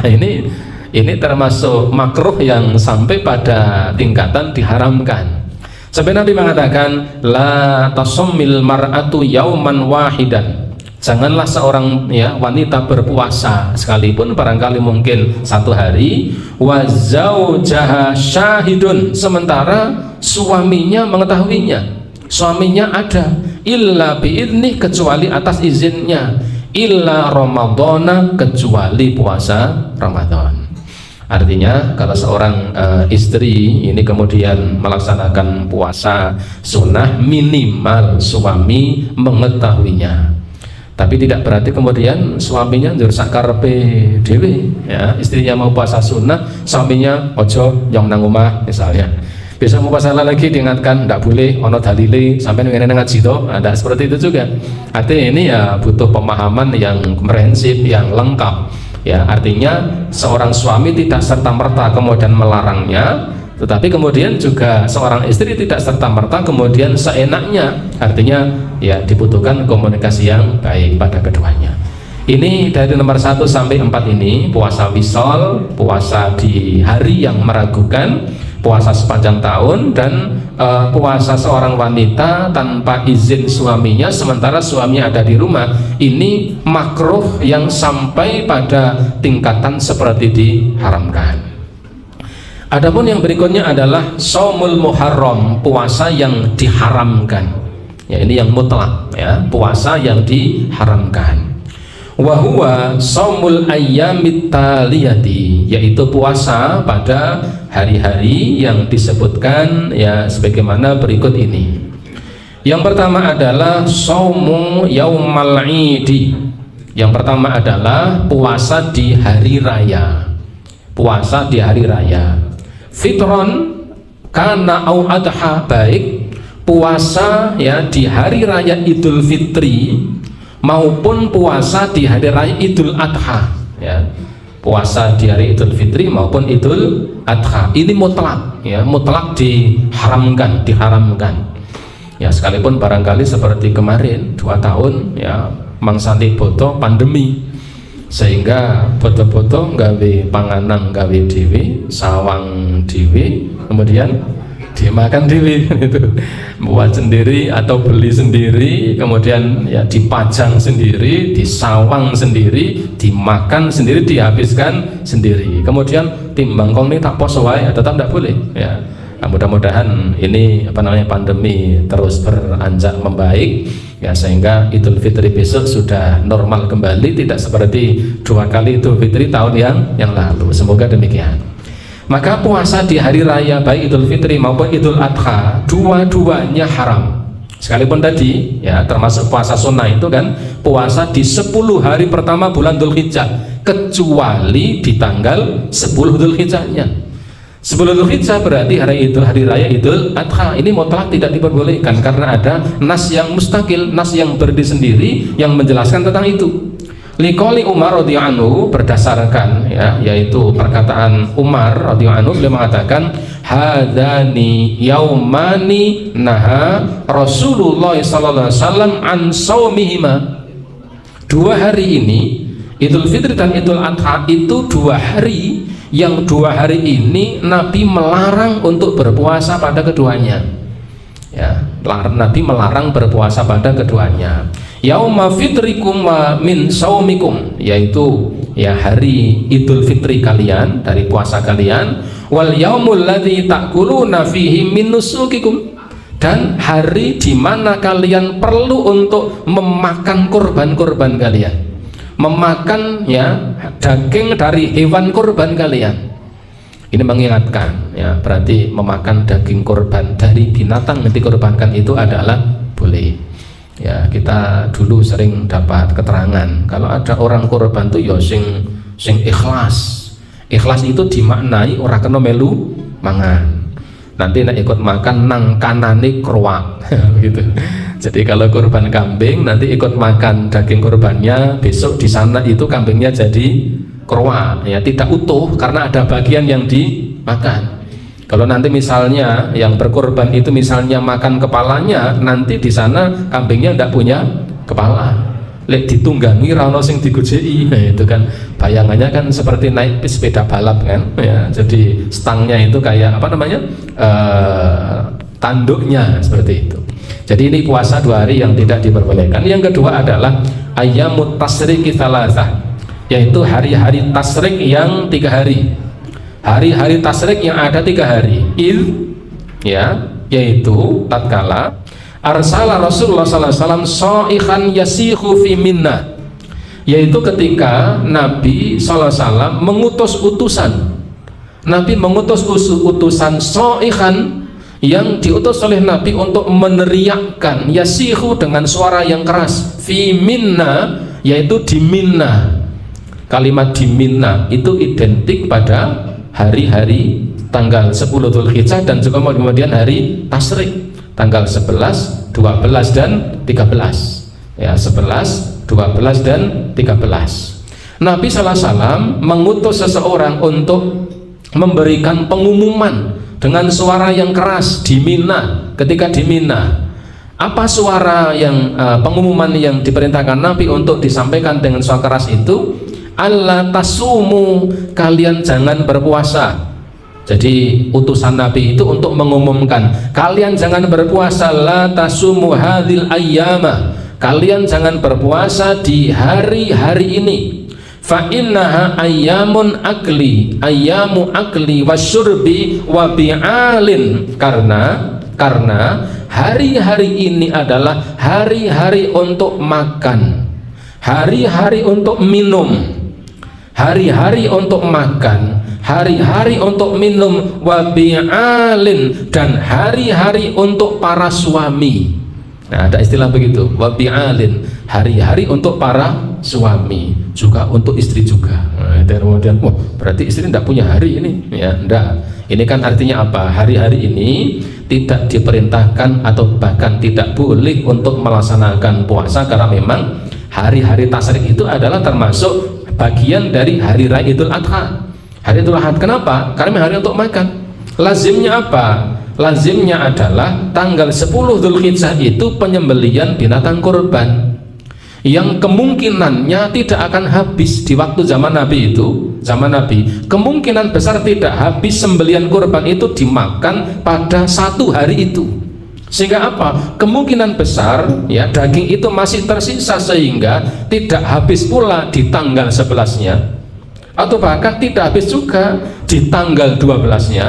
Ini termasuk makruh yang sampai pada tingkatan diharamkan. Sampai Nabi mengatakan la tasammil mar'atu yauman wahidan, janganlah seorang ya wanita berpuasa sekalipun barangkali mungkin 1 hari, wa zaujaha syahidun, sementara suaminya mengetahuinya, suaminya ada, illa biidnih, kecuali atas izinnya, illa ramadhana, kecuali puasa Ramadan. Artinya kalau seorang istri ini kemudian melaksanakan puasa sunnah, minimal suami mengetahuinya. Tapi tidak berarti kemudian suaminya njursak karepe dhewe ya. Istrinya mau puasa sunnah, suaminya ojo yang nang omah misalnya. Bisa mau puasa lagi diingatkan ndak boleh, ono dalile sampai ngene ngaji to. Ada seperti itu juga. Artinya ini ya butuh pemahaman yang komprehensif, yang lengkap. Ya, artinya seorang suami tidak serta-merta kemudian melarangnya, tetapi kemudian juga seorang istri tidak serta-merta kemudian seenaknya. Artinya ya dibutuhkan komunikasi yang baik pada keduanya. Ini dari nomor 1 sampai 4 ini puasa wisol, puasa di hari yang meragukan, puasa sepanjang tahun, dan puasa seorang wanita tanpa izin suaminya sementara suaminya ada di rumah. Ini makruh yang sampai pada tingkatan seperti diharamkan. Adapun yang berikutnya adalah shaumul muharram, puasa yang diharamkan ya, ini yang mutlak ya, puasa yang diharamkan. Wa huwa shaumul ayyamit taliyati, yaitu puasa pada hari-hari yang disebutkan ya sebagaimana berikut ini. Yang pertama adalah shaumu yaumal idi. Yang pertama adalah puasa di hari raya. Puasa di hari raya. Fitron kana au adha, baik puasa ya di hari raya Idul Fitri maupun puasa di hari raya Idul Adha ya. Puasa di hari Idul Fitri maupun Idul Adha ini mutlak ya, mutlak diharamkan ya, sekalipun barangkali seperti kemarin 2 tahun ya mangsani boto pandemi sehingga boto-boto gawe panganan gawe dhewe, sawang dhewe, kemudian dimakan dhewe itu, buat sendiri atau beli sendiri, kemudian ya dipajang sendiri, disawang sendiri, dimakan sendiri, dihabiskan sendiri, kemudian timbang kong ini tak poso wae, tetap tidak boleh ya. Nah, mudah-mudahan ini pandemi terus beranjak membaik ya, sehingga Idul Fitri besok sudah normal kembali, tidak seperti 2 kali Idul Fitri tahun yang lalu. Semoga demikian. Maka puasa di hari raya baik Idul Fitri maupun Idul Adha, dua-duanya haram. Sekalipun tadi ya termasuk puasa sunnah itu kan puasa di 10 hari pertama bulan Dzulhijjah, kecuali di tanggal 10 Dzulhijjahnya. 10 Dzulhijjah berarti hari raya Idul Adha, ini mutlak tidak diperbolehkan karena ada nas yang mustakil, nas yang berdiri sendiri yang menjelaskan tentang itu. Liqauli Umar radhiyallahu anhu, berdasarkan ya, yaitu perkataan Umar radhiyallahu anhu, beliau mengatakan hadani yaumani naha Rasulullah sallallahu alaihi wasallam an saumihima. 2 hari ini, Idul Fitri dan Idul Adha, itu 2 hari yang 2 hari ini Nabi melarang untuk berpuasa pada keduanya. Ya, Nabi melarang berpuasa pada keduanya. Yauma fitrikum wa min saumikum, yaitu ya hari Idul Fitri kalian dari puasa kalian, wal yaumul ladzi ta'kuluna fihi min nusukikum, dan hari di mana kalian perlu untuk memakan kurban-kurban kalian, memakan ya daging dari hewan kurban kalian. Ini mengingatkan ya, berarti memakan daging kurban dari binatang yang dikorbankan itu adalah boleh. Ya, kita dulu sering dapat keterangan kalau ada orang kurban tuh ya sing ikhlas. Ikhlas itu dimaknai ora kena melu mangan. Nanti nek ikut makan nang kanane kroak gitu. Jadi kalau kurban kambing nanti ikut makan daging kurbannya, besok di sana itu kambingnya jadi kroak, ya tidak utuh karena ada bagian yang dimakan. Kalau nanti misalnya yang berkorban itu misalnya makan kepalanya, nanti di sana kambingnya tidak punya kepala. Lek ditunggangi rano sing digojeki, nah itu kan bayangannya kan seperti naik sepeda balap kan, ya. Jadi stangnya itu kayak apa namanya, tanduknya seperti itu. Jadi ini puasa 2 hari yang tidak diperbolehkan. Yang kedua adalah ayyamut tasriqi thalathah, yaitu hari-hari tasrik yang 3 hari. Hari-hari tasrik yang ada 3 hari, ya, yaitu tatkala arsala Rasulullah SAW so'ikan yasihu fi minna, yaitu ketika Nabi SAW mengutus utusan. Nabi mengutus utusan so'ikan, yang diutus oleh Nabi untuk meneriakkan yasihu dengan suara yang keras fi minna, yaitu di Minna. Kalimat di Minna itu identik pada hari-hari tanggal 10 Dzulhijjah dan juga kemudian hari Tasyrik tanggal 11, 12 dan 13. Ya, 11, 12 dan 13. Nabi SAW mengutus seseorang untuk memberikan pengumuman dengan suara yang keras di Mina. Ketika di Mina, apa suara yang pengumuman yang diperintahkan Nabi untuk disampaikan dengan suara keras itu? Allah tasumu, kalian jangan berpuasa. Jadi utusan Nabi itu untuk mengumumkan, kalian jangan berpuasa, la tasumu hadhil ayyama, kalian jangan berpuasa di hari-hari ini. Fa innaha ayyamun akli, ayyamu akli wasyurbi wa bi'alin, karena hari-hari ini adalah hari-hari untuk makan, hari-hari untuk minum, hari-hari untuk makan, hari-hari untuk minum, wabi'alin, dan hari-hari untuk para suami. Nah, ada istilah begitu, wabi'alin, hari-hari untuk para suami, juga untuk istri juga. Nah, kemudian, oh, berarti istri tidak punya hari ini? Ya, enggak. Ini kan artinya apa? Hari-hari ini tidak diperintahkan atau bahkan tidak boleh untuk melaksanakan puasa, karena memang hari-hari tasyrik itu adalah termasuk bagian dari hari raya Idul Adha. Hari Idul Adha kenapa? Karena hari untuk makan. Lazimnya apa? Lazimnya adalah tanggal 10 Dzulhijjah itu penyembelihan binatang kurban, yang kemungkinannya tidak akan habis di waktu zaman Nabi itu. Zaman Nabi kemungkinan besar tidak habis, sembelihan kurban itu dimakan pada 1 hari itu. Sehingga apa? Kemungkinan besar ya daging itu masih tersisa, sehingga tidak habis pula di tanggal 11-nya, atau bahkan tidak habis juga di tanggal 12-nya,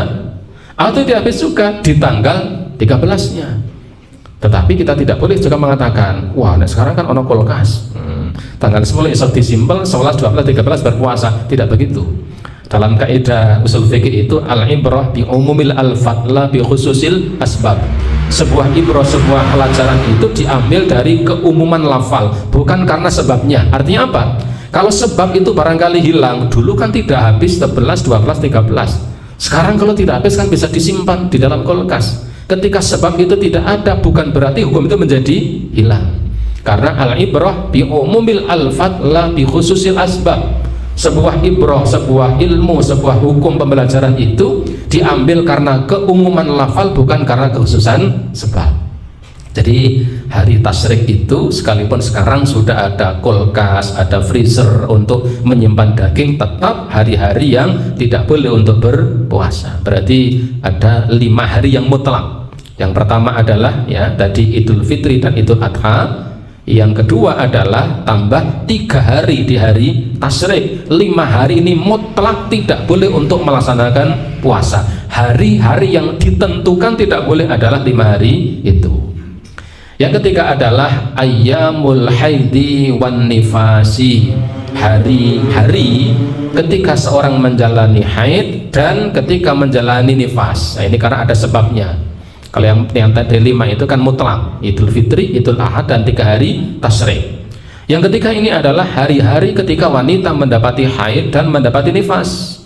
atau tidak habis juga di tanggal 13-nya. Tetapi kita tidak boleh juga mengatakan, wah nah sekarang kan ono kulkas, tanggal 10 esok disimpel, 11, 12, 13 berpuasa. Tidak begitu. Dalam kaidah usul fikih itu al-ibrah bi umumil alfat la bi khususil asbab. Sebuah ibrah, sebuah pelajaran itu diambil dari keumuman lafal, bukan karena sebabnya. Artinya apa? Kalau sebab itu barangkali hilang, dulu kan tidak habis 11, 12, 13. Sekarang kalau tidak habis kan bisa disimpan di dalam kulkas. Ketika sebab itu tidak ada, bukan berarti hukum itu menjadi hilang. Karena al-ibrah bi umumil alfat la bi khususil asbab. Sebuah ibrah, sebuah ilmu, sebuah hukum pembelajaran itu diambil karena keumuman lafal, bukan karena kekhususan sebab. Jadi hari tasyrik itu sekalipun sekarang sudah ada kulkas, ada freezer untuk menyimpan daging, tetap hari-hari yang tidak boleh untuk berpuasa. Berarti ada 5 hari yang mutlak. Yang pertama adalah ya tadi Idul Fitri dan Idul Adha. Yang kedua adalah tambah 3 hari di hari tasyrik. 5 hari ini mutlak tidak boleh untuk melaksanakan puasa. Hari-hari yang ditentukan tidak boleh adalah 5 hari itu. Yang ketiga adalah ayyamul haidi wan nifasi, hari-hari ketika seorang menjalani haid dan ketika menjalani nifas. Nah, ini karena ada sebabnya. Kalau yang tadi 5 itu kan mutlak, Idul Fitri, Idul Adha, dan 3 hari tasyrik. Yang ketiga ini adalah hari-hari ketika wanita mendapati haid dan mendapati nifas.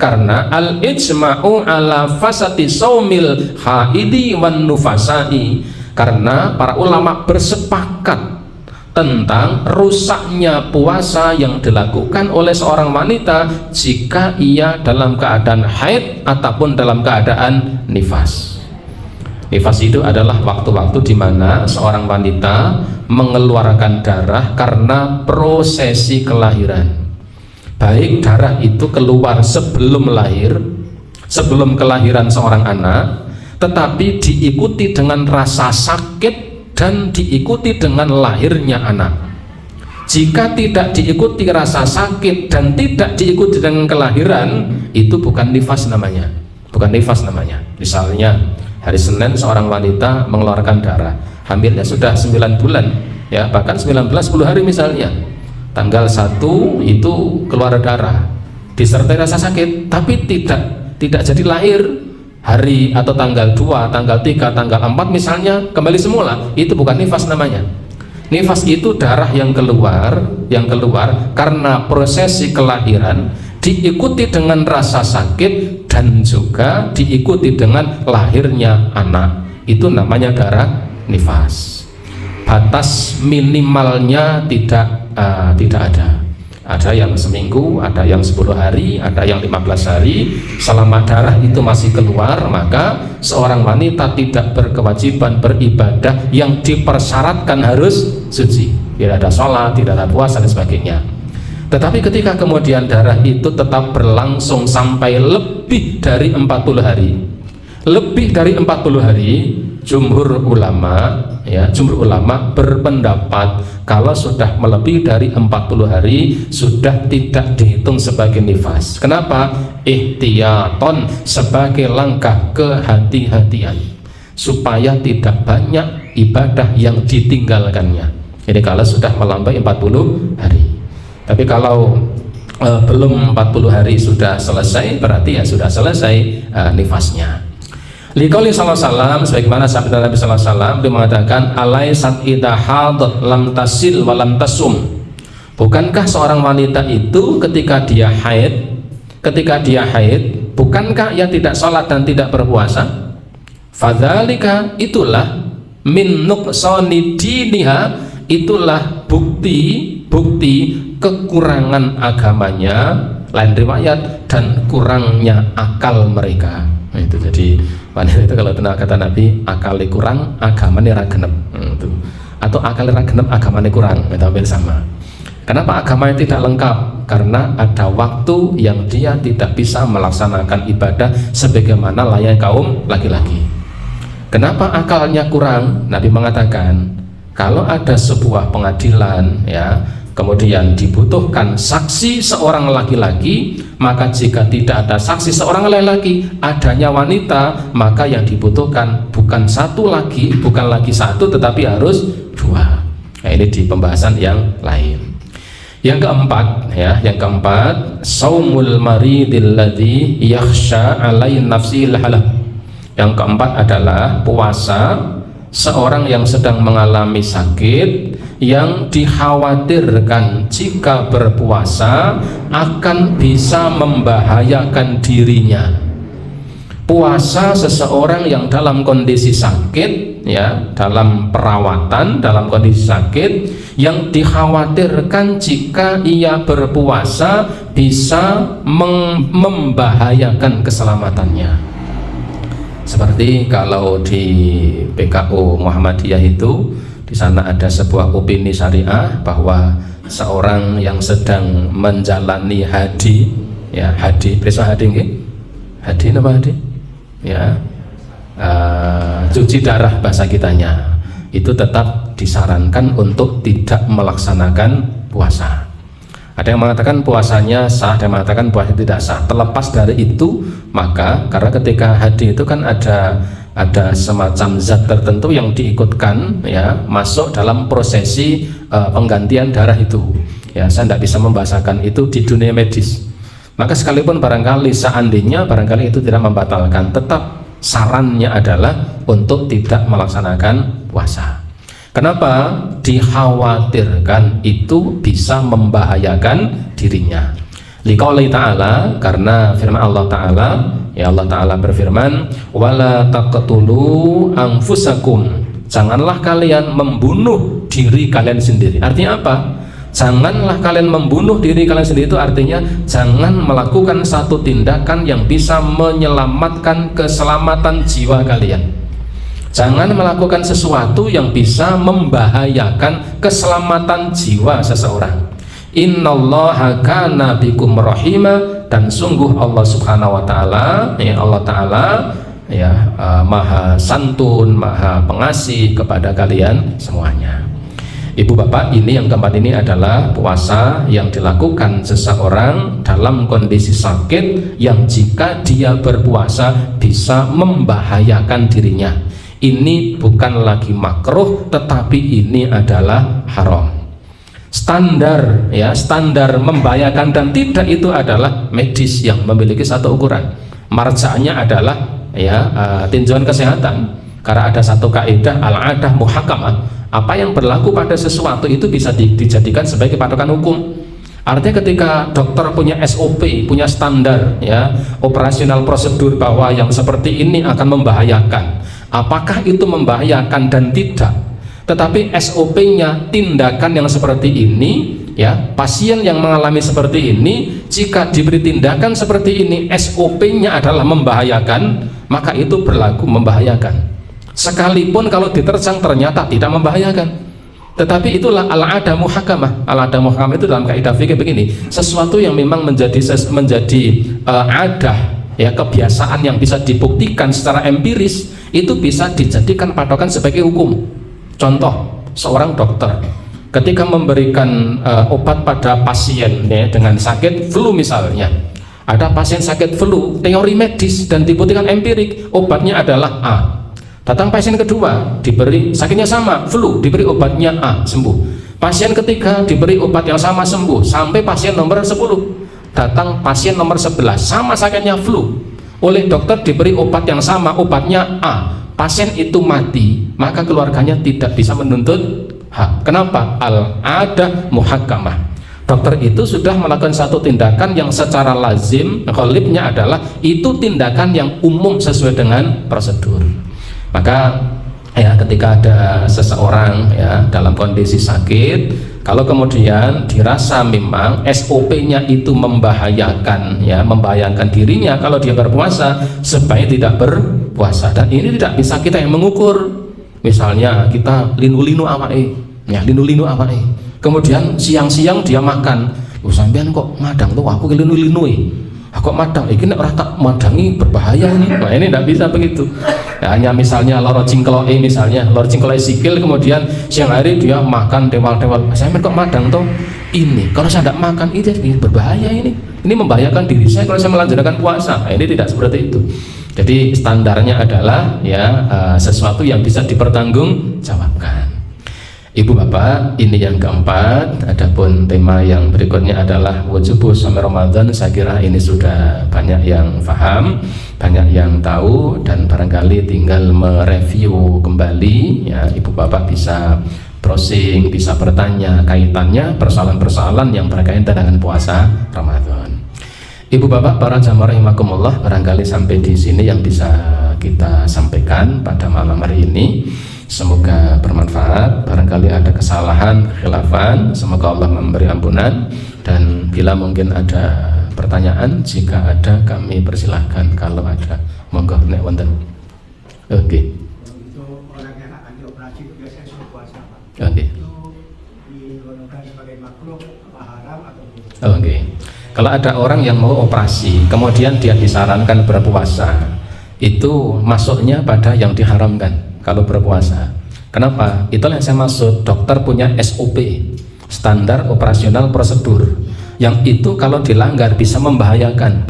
Karena al-ijma'u ala fasati saumil haidi wan nufasai, karena para ulama bersepakat tentang rusaknya puasa yang dilakukan oleh seorang wanita jika ia dalam keadaan haid ataupun dalam keadaan nifas. Nifas itu adalah waktu-waktu di mana seorang wanita mengeluarkan darah karena prosesi kelahiran. Baik darah itu keluar sebelum lahir, sebelum kelahiran seorang anak, tetapi diikuti dengan rasa sakit dan diikuti dengan lahirnya anak. Jika tidak diikuti rasa sakit dan tidak diikuti dengan kelahiran, itu bukan nifas namanya. Bukan nifas namanya. Misalnya hari Senin seorang wanita mengeluarkan darah, hamilnya sudah 9 bulan, ya bahkan 19-10 hari misalnya. Tanggal 1 itu keluar darah, disertai rasa sakit, tapi tidak jadi lahir. Hari atau tanggal 2, tanggal 3, tanggal 4 misalnya kembali semula, itu bukan nifas namanya. Nifas itu darah yang keluar karena prosesi kelahiran, diikuti dengan rasa sakit dan juga diikuti dengan lahirnya anak. Itu namanya darah nifas. Batas minimalnya tidak ada. Ada yang seminggu, ada yang 10 hari, ada yang 15 hari. Selama darah itu masih keluar, maka seorang wanita tidak berkewajiban beribadah yang dipersyaratkan harus suci. Tidak ada sholat, tidak ada puasa dan sebagainya. Tetapi ketika kemudian darah itu tetap berlangsung sampai lebih dari 40 hari, lebih dari 40 hari, jumhur ulama berpendapat kalau sudah melebihi dari 40 hari sudah tidak dihitung sebagai nifas. Kenapa? Ihtiyaton, sebagai langkah kehati-hatian supaya tidak banyak ibadah yang ditinggalkannya. Jadi kalau sudah melampaui 40 hari. Tapi kalau belum 40 hari sudah selesai, berarti ya sudah selesai nifasnya. Liqauli sallallahu alaihi wasallam, sebagaimana sabda Nabi sallallahu alaihi wasallam, dia mengatakan alaisat idha hadat lam tasil wa lam tasum. Bukankah seorang wanita itu ketika dia haid, bukankah ia tidak sholat dan tidak berpuasa? Fadzalika, itulah min nuqsani diniha, itulah bukti kekurangan agamanya, lain riwayat, dan kurangnya akal mereka. Nah, itu jadi wanita itu kalau tenang kata Nabi, akalnya kurang, agamanya ra genep, atau akalnya ra genep, agamanya kurang, itu hampir sama. Kenapa agamanya tidak lengkap? Karena ada waktu yang dia tidak bisa melaksanakan ibadah sebagaimana layaknya kaum laki-laki. Kenapa akalnya kurang? Nabi mengatakan kalau ada sebuah pengadilan, ya, kemudian dibutuhkan saksi seorang laki-laki, maka jika tidak ada saksi seorang laki-laki, adanya wanita, maka yang dibutuhkan bukan satu lagi, bukan lagi satu, tetapi harus 2. Nah, ini di pembahasan yang lain. Yang keempat, saumul maridil ladzi yakhsha alai nafsil halak. Yang keempat adalah puasa seorang yang sedang mengalami sakit, yang dikhawatirkan jika berpuasa akan bisa membahayakan dirinya. Puasa seseorang yang dalam kondisi sakit, ya, dalam perawatan, dalam kondisi sakit, yang dikhawatirkan jika ia berpuasa bisa membahayakan keselamatannya. Seperti kalau di PKU Muhammadiyah itu, di sana ada sebuah opini syariah bahwa seorang yang sedang menjalani haji, ya haji, periksa haji nggih? Haji apa haji? Ya, cuci darah bahasa kitanya, itu tetap disarankan untuk tidak melaksanakan puasa. Ada yang mengatakan puasanya sah, ada yang mengatakan puasanya tidak sah. Terlepas dari itu, maka karena ketika haji itu kan ada semacam zat tertentu yang diikutkan, ya, masuk dalam prosesi penggantian darah itu. Ya, saya tidak bisa membahasakan itu di dunia medis. Maka sekalipun barangkali seandainya barangkali itu tidak membatalkan, tetap sarannya adalah untuk tidak melaksanakan puasa. Kenapa? Dikhawatirkan itu bisa membahayakan dirinya. Liqauli ta'ala, karena firman Allah Ta'ala, ya Allah Ta'ala berfirman, wala taqtulu anfusakum, janganlah kalian membunuh diri kalian sendiri. Artinya apa? Janganlah kalian membunuh diri kalian sendiri, itu artinya jangan melakukan satu tindakan yang bisa menyelamatkan keselamatan jiwa kalian. Jangan melakukan sesuatu yang bisa membahayakan keselamatan jiwa seseorang. Innallaha kana bikum rahima, dan sungguh Allah Subhanahu wa taala, ya Allah Taala, ya maha santun, maha pengasih kepada kalian semuanya. Ibu bapak, ini yang keempat ini adalah puasa yang dilakukan seseorang dalam kondisi sakit yang jika dia berpuasa bisa membahayakan dirinya. Ini bukan lagi makruh, tetapi ini adalah haram. Standar, ya, standar membahayakan dan tidak itu adalah medis yang memiliki satu ukuran. Marja'nya adalah, ya, tinjauan kesehatan. Karena ada satu kaidah al-adah muhakamah, apa yang berlaku pada sesuatu itu bisa dijadikan sebagai patokan hukum. Artinya ketika dokter punya SOP, punya standar, ya, operasional prosedur bahwa yang seperti ini akan membahayakan, apakah itu membahayakan dan tidak, tetapi SOP-nya tindakan yang seperti ini, ya, pasien yang mengalami seperti ini jika diberi tindakan seperti ini SOP-nya adalah membahayakan, maka itu berlaku membahayakan. Sekalipun kalau diterjang ternyata tidak membahayakan, tetapi itulah al-adah muhakamah. Al-adah muhakamah itu dalam kaidah fikih begini, sesuatu yang memang menjadi adah, ya, kebiasaan yang bisa dibuktikan secara empiris, itu bisa dijadikan patokan sebagai hukum. Contoh, seorang dokter ketika memberikan obat pada pasien, ya, dengan sakit flu misalnya, ada pasien sakit flu, teori medis dan dibuktikan empirik, obatnya adalah A. Datang pasien kedua, diberi sakitnya sama, flu, diberi obatnya A, sembuh. Pasien ketiga diberi obat yang sama, sembuh. Sampai pasien nomor 10, datang pasien nomor 11, sama sakitnya flu, oleh dokter diberi obat yang sama, obatnya A, pasien itu mati, maka keluarganya tidak bisa menuntut hak. Kenapa? Al-adah muhakamah. Dokter itu sudah melakukan satu tindakan yang secara lazim, ghalibnya adalah itu tindakan yang umum sesuai dengan prosedur. Maka, ya, ketika ada seseorang, ya, dalam kondisi sakit, kalau kemudian dirasa memang SOP-nya itu membahayakan, ya, membahayakan dirinya kalau dia berpuasa, sebaiknya tidak berpuasa. Dan ini tidak bisa kita yang mengukur. Misalnya kita linu-linu awake, ya, linu-linu awake. Kemudian siang-siang dia makan, sampean kok madang tuh, aku linu-linu, aku madang, ini nek ora tak madangi berbahaya ini. Nah, ini tidak bisa begitu. Ya, hanya misalnya loro cingkloke, misalnya loro cingkloke sikil, kemudian siang hari dia makan tewal-tewal, saya kok madang toh, ini kalau saya tidak makan itu berbahaya, ini membahayakan diri saya kalau saya melanjutkan puasa. Nah, ini tidak seperti itu. Jadi standarnya adalah, ya, sesuatu yang bisa dipertanggungjawabkan. Ibu bapak, ini yang keempat. Adapun tema yang berikutnya adalah wujubu shaum Ramadan. Saya kira ini sudah banyak yang paham, banyak yang tahu, dan barangkali tinggal mereview kembali, ya, ibu bapak bisa browsing, bisa bertanya kaitannya persoalan-persoalan yang berkaitan dengan puasa Ramadan. Ibu bapak para jamaah rahimakumullah, barangkali sampai di sini yang bisa kita sampaikan pada malam hari ini. Semoga bermanfaat. Barangkali ada kesalahan, khilafan, semoga Allah memberi ampunan. Dan bila mungkin ada pertanyaan, jika ada kami persilahkan. Kalau ada, monggo nek wonten. Oke. Untuk orang yang akan dioperasi itu biasanya sudah puasa, Pak. Oke. Itu digolongkan sebagai makruh apa haram atau tidak? Oke. Kalau ada orang yang mau operasi, kemudian dia disarankan berpuasa, itu masuknya pada yang diharamkan kalau berpuasa. Kenapa? Itulah yang saya maksud, dokter punya SOP, standar operasional prosedur, yang itu kalau dilanggar bisa membahayakan.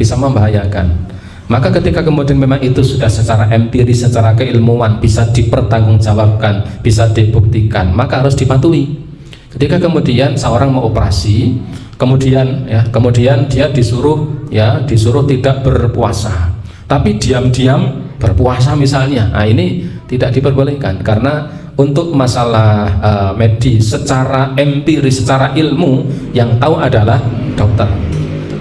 Maka ketika kemudian memang itu sudah secara empiris, secara keilmuan bisa dipertanggungjawabkan, bisa dibuktikan, maka harus dipatuhi. Ketika kemudian seorang mau operasi, kemudian dia disuruh tidak berpuasa, tapi diam-diam berpuasa misalnya, nah ini tidak diperbolehkan, karena untuk masalah medis secara empiris, secara ilmu yang tahu adalah dokter.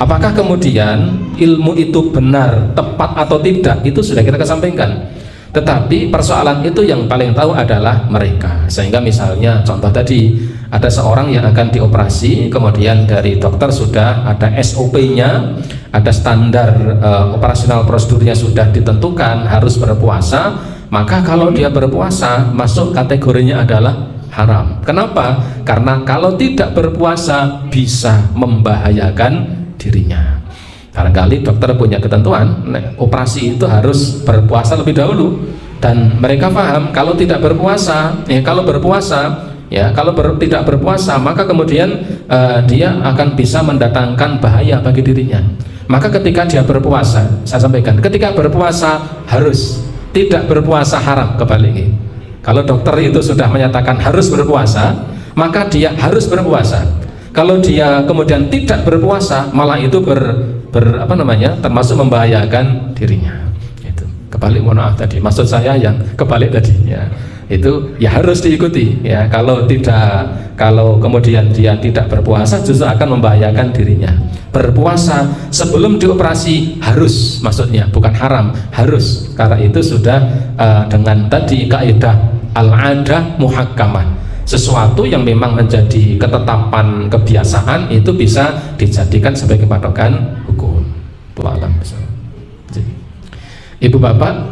Apakah kemudian ilmu itu benar, tepat atau tidak, itu sudah kita kesampingkan. Tetapi persoalan itu yang paling tahu adalah mereka. Sehingga misalnya contoh tadi, ada seorang yang akan dioperasi, kemudian dari dokter sudah ada SOP-nya, ada standar operasional prosedurnya sudah ditentukan, harus berpuasa. Maka kalau dia berpuasa masuk kategorinya adalah haram. Kenapa? Karena kalau tidak berpuasa bisa membahayakan dirinya. Barangkali dokter punya ketentuan, operasi itu harus berpuasa lebih dahulu, dan mereka paham kalau tidak berpuasa, tidak berpuasa maka kemudian dia akan bisa mendatangkan bahaya bagi dirinya. Maka ketika dia berpuasa, saya sampaikan, ketika berpuasa harus, tidak berpuasa haram, kebalik. Kalau dokter itu sudah menyatakan harus berpuasa, maka dia harus berpuasa. Kalau dia kemudian tidak berpuasa, malah itu termasuk membahayakan dirinya. Itu kebalik, mohon maaf tadi. Maksud saya yang kebalik tadi, ya. Itu ya harus diikuti, ya. Kalau kemudian dia tidak berpuasa, justru akan membahayakan dirinya. Berpuasa sebelum dioperasi harus, maksudnya bukan haram, harus. Karena itu sudah dengan tadi kaidah al-adah muhakkamah. Sesuatu yang memang menjadi ketetapan kebiasaan itu bisa dijadikan sebagai patokan hukum. Ibu bapak,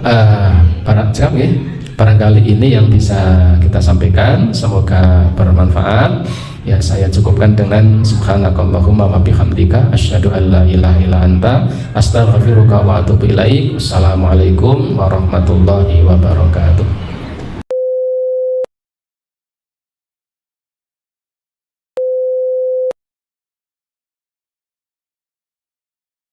barangkali ini yang bisa kita sampaikan, semoga bermanfaat. Ya, saya cukupkan dengan subhanakallahumma wa bihamdika asyhadu an la ilaha illa anta astaghfiruka wa atubu ilaik. Wassalamualaikum warahmatullahi wabarakatuh.